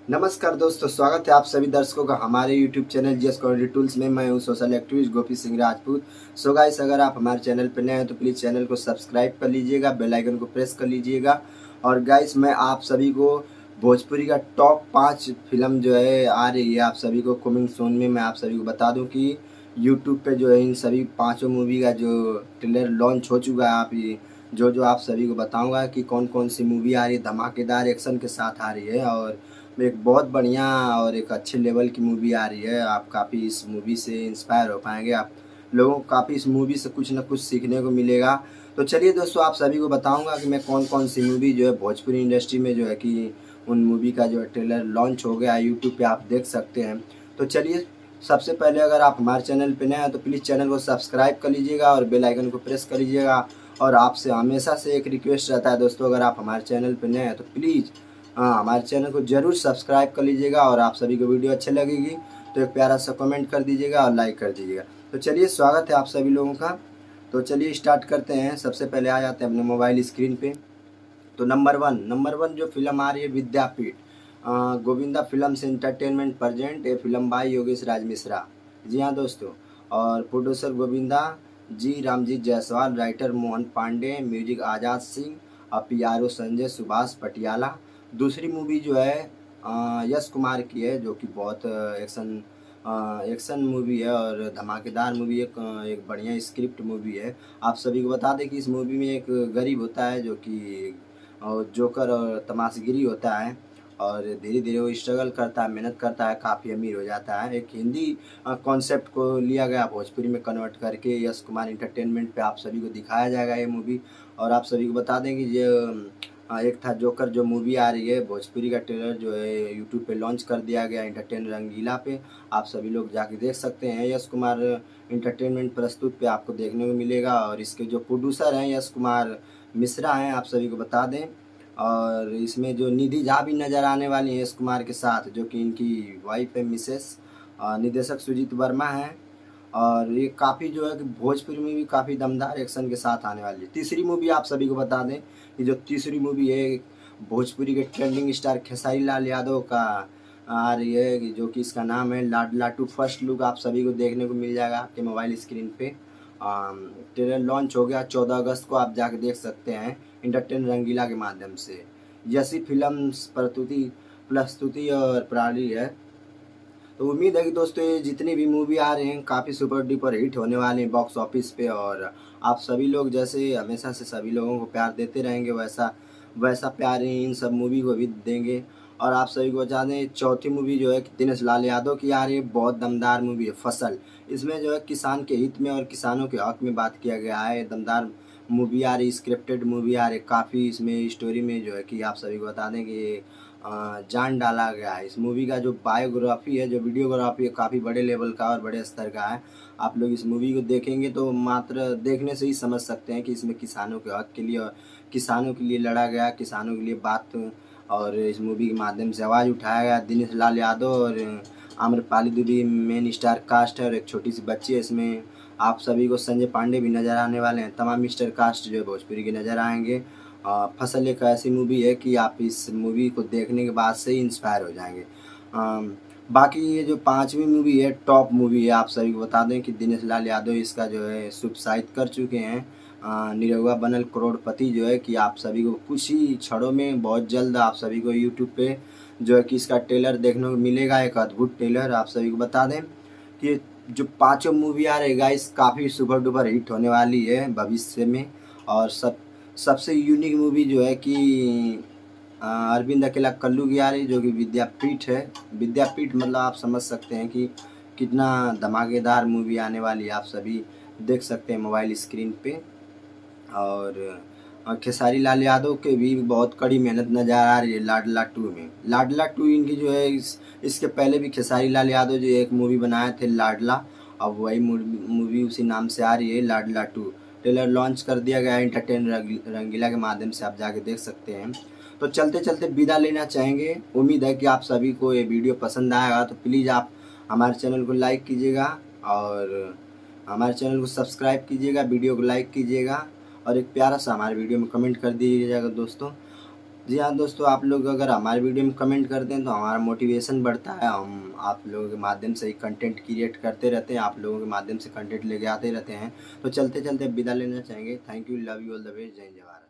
नमस्कार दोस्तों, स्वागत है आप सभी दर्शकों का हमारे YouTube channel GS comedy tools में। मैं हूं सोशल एक्टिविस्ट गोपी सिंह राजपूत। सो गाइस, अगर आप हमारे चैनल पर नए हैं तो प्लीज़ चैनल को सब्सक्राइब कर लीजिएगा, बेल आइकन को प्रेस कर लीजिएगा। और गाइस, मैं आप सभी को भोजपुरी का टॉप 5 फिल्म जो है आ रही है, आप सभी को कमिंग सून में मैं आप सभी को बता दूँ कि यूट्यूब पे जो है इन सभी पाँचों मूवी का जो ट्रेलर लॉन्च हो चुका है। जो आप सभी को बताऊँगा कि कौन कौन सी मूवी आ रही है, धमाकेदार एक्शन के साथ आ रही है और एक बहुत बढ़िया और एक अच्छे लेवल की मूवी आ रही है। आप काफ़ी इस मूवी से इंस्पायर हो पाएंगे, आप लोगों को काफ़ी इस मूवी से कुछ ना कुछ सीखने को मिलेगा। तो चलिए दोस्तों, आप सभी को बताऊंगा कि मैं कौन कौन सी मूवी जो है भोजपुरी इंडस्ट्री में जो है कि उन मूवी का जो है ट्रेलर लॉन्च हो गया है, यूट्यूब पे आप देख सकते हैं। तो चलिए, सबसे पहले अगर आप हमारे चैनल पर नए हैं तो प्लीज़ चैनल को सब्सक्राइब कर लीजिएगा और बेल आइकन को प्रेस कर लीजिएगा। और आपसे हमेशा से एक रिक्वेस्ट रहता है दोस्तों, अगर आप हमारे चैनल पर नए हैं तो प्लीज़ हमारे चैनल को ज़रूर सब्सक्राइब कर लीजिएगा। और आप सभी को वीडियो अच्छी लगेगी तो एक प्यारा सा कमेंट कर दीजिएगा और लाइक कर दीजिएगा। तो चलिए, स्वागत है आप सभी लोगों का। तो चलिए स्टार्ट करते हैं। सबसे पहले आ जाते हैं अपने मोबाइल स्क्रीन पे। तो नंबर वन जो फिल्म आ रही है, Vidyapeeth. Govinda films entertainment present a film by Yogesh Raj Mishra. जी हाँ दोस्तों। और producer Govinda ji, Ramjeet Jaiswal, writer Mohan Pandey, music Azad Singh और पीआरओ संजय सुभाष पटियाला। दूसरी मूवी जो है यश कुमार की है, जो कि बहुत एक्शन मूवी है और धमाकेदार मूवी है। एक बढ़िया स्क्रिप्ट मूवी है। आप सभी को बता दें कि इस मूवी में एक गरीब होता है जो कि जोकर और तमाशगिरी होता है और धीरे धीरे वो स्ट्रगल करता है, मेहनत करता है, काफ़ी अमीर हो जाता है। एक हिंदी कॉन्सेप्ट को लिया गया, भोजपुरी में कन्वर्ट करके यश कुमार इंटरटेनमेंट पे आप सभी को दिखाया जाएगा ये मूवी। और आप सभी को बता दें कि जो एक था जोकर जो मूवी आ रही है, भोजपुरी का ट्रेलर जो है यूट्यूब पे लॉन्च कर दिया गया इंटरटेन रंगीला पे। आप सभी लोग जाके देख सकते हैं। यश कुमार इंटरटेनमेंट प्रस्तुत पे आपको देखने को मिलेगा और इसके जो प्रोड्यूसर हैं यश कुमार मिश्रा हैं, आप सभी को बता दें। और इसमें जो निधि झा भी नज़र आने वाली है यश कुमार के साथ, जो कि इनकी वाइफ है मिसेस। निर्देशक सुजीत वर्मा है। और ये काफ़ी जो है कि भोजपुरी में भी काफ़ी दमदार एक्शन के साथ आने वाली है। तीसरी मूवी आप सभी को बता दें कि जो तीसरी मूवी है, भोजपुरी के ट्रेंडिंग स्टार खेसारी लाल यादव का आ रही है, जो कि इसका नाम है लाडला टू। फर्स्ट लुक आप सभी को देखने को मिल जाएगा आपके मोबाइल स्क्रीन पे। ट्रेलर लॉन्च हो गया 14 अगस्त को, आप जाके देख सकते हैं इंटरटेन रंगीला के माध्यम से। जैसी फिल्म्स प्रस्तुति और प्रणाली है। तो उम्मीद है कि दोस्तों ये जितनी भी मूवी आ रहे हैं काफ़ी सुपर डुपर हिट होने वाले हैं बॉक्स ऑफिस पे। और आप सभी लोग जैसे हमेशा से सभी लोगों को प्यार देते रहेंगे, वैसा वैसा प्यार ही इन सब मूवी को भी देंगे। और आप सभी को बता दें, चौथी मूवी जो है दिनेश लाल यादव की आ रही है, बहुत दमदार मूवी है फसल। इसमें जो है किसान के हित में और किसानों के हक में बात किया गया है। दमदार मूवी आ रही, स्क्रिप्टेड मूवी आ रही, काफ़ी इसमें स्टोरी में जो है कि आप सभी को बता दें कि जान डाला गया है। इस मूवी का जो बायोग्राफी है, जो वीडियोग्राफी है, काफ़ी बड़े लेवल का और बड़े स्तर का है। आप लोग इस मूवी को देखेंगे तो मात्र देखने से ही समझ सकते हैं कि इसमें किसानों के हक के लिए और किसानों के लिए लड़ा गया, किसानों के लिए बात। और इस मूवी के माध्यम से आवाज़ उठाया गया। दिनेश लाल यादव और Amrapali Dubey main star cast है और एक छोटी सी बच्ची है इसमें। आप सभी को संजय पांडे भी नज़र आने वाले हैं। तमाम स्टार कास्ट जो है भोजपुरी के नज़र आएंगे। फसल एक ऐसी मूवी है कि आप इस मूवी को देखने के बाद से ही इंस्पायर हो जाएंगे। बाकी ये जो पांचवी मूवी है, टॉप मूवी है, आप सभी को बता दें कि दिनेश लाल यादव इसका जो है शुभ साहित्य कर चुके हैं। निरहुआ बनल करोड़पति जो है कि आप सभी को कुछ ही क्षणों में, बहुत जल्द आप सभी को यूट्यूब पे जो है कि इसका ट्रेलर देखने को मिलेगा, एक अद्भुत ट्रेलर। आप सभी को बता दें कि जो पांचों मूवी आ रही गाइस काफ़ी सुपर डुपर हिट होने वाली है भविष्य में। और सबसे यूनिक मूवी जो है कि अरविंद अकेला कल्लू की आ रही, जो कि विद्यापीठ है। विद्यापीठ मतलब आप समझ सकते हैं कि कितना धमाकेदार मूवी आने वाली है, आप सभी देख सकते हैं मोबाइल स्क्रीन पे। और खेसारी लाल यादव के भी बहुत कड़ी मेहनत नज़र आ रही है लाडला टू में। लाडला टू इनकी जो है इसके पहले भी खेसारी लाल यादव जो एक मूवी बनाए थे लाडला, अब वही मूवी उसी नाम से आ रही है लाडला टू। ट्रेलर लॉन्च कर दिया गया है इंटरटेन रंगीला के माध्यम से, आप जाके देख सकते हैं। तो चलते चलते विदा लेना चाहेंगे। उम्मीद है कि आप सभी को ये वीडियो पसंद आएगा। तो प्लीज़ आप हमारे चैनल को लाइक कीजिएगा और हमारे चैनल को सब्सक्राइब कीजिएगा, वीडियो को लाइक कीजिएगा और एक प्यारा सा हमारे वीडियो में कमेंट कर दीजिएगा दोस्तों। जी हाँ दोस्तों, आप लोग अगर हमारे वीडियो में कमेंट करते हैं तो हमारा मोटिवेशन बढ़ता है। हम आप लोगों के माध्यम से कंटेंट क्रिएट करते रहते हैं, आप लोगों के माध्यम से कंटेंट लेके आते रहते हैं। तो चलते चलते अब विदा लेना चाहेंगे। Thank you, love you all the way, जय जवाहर।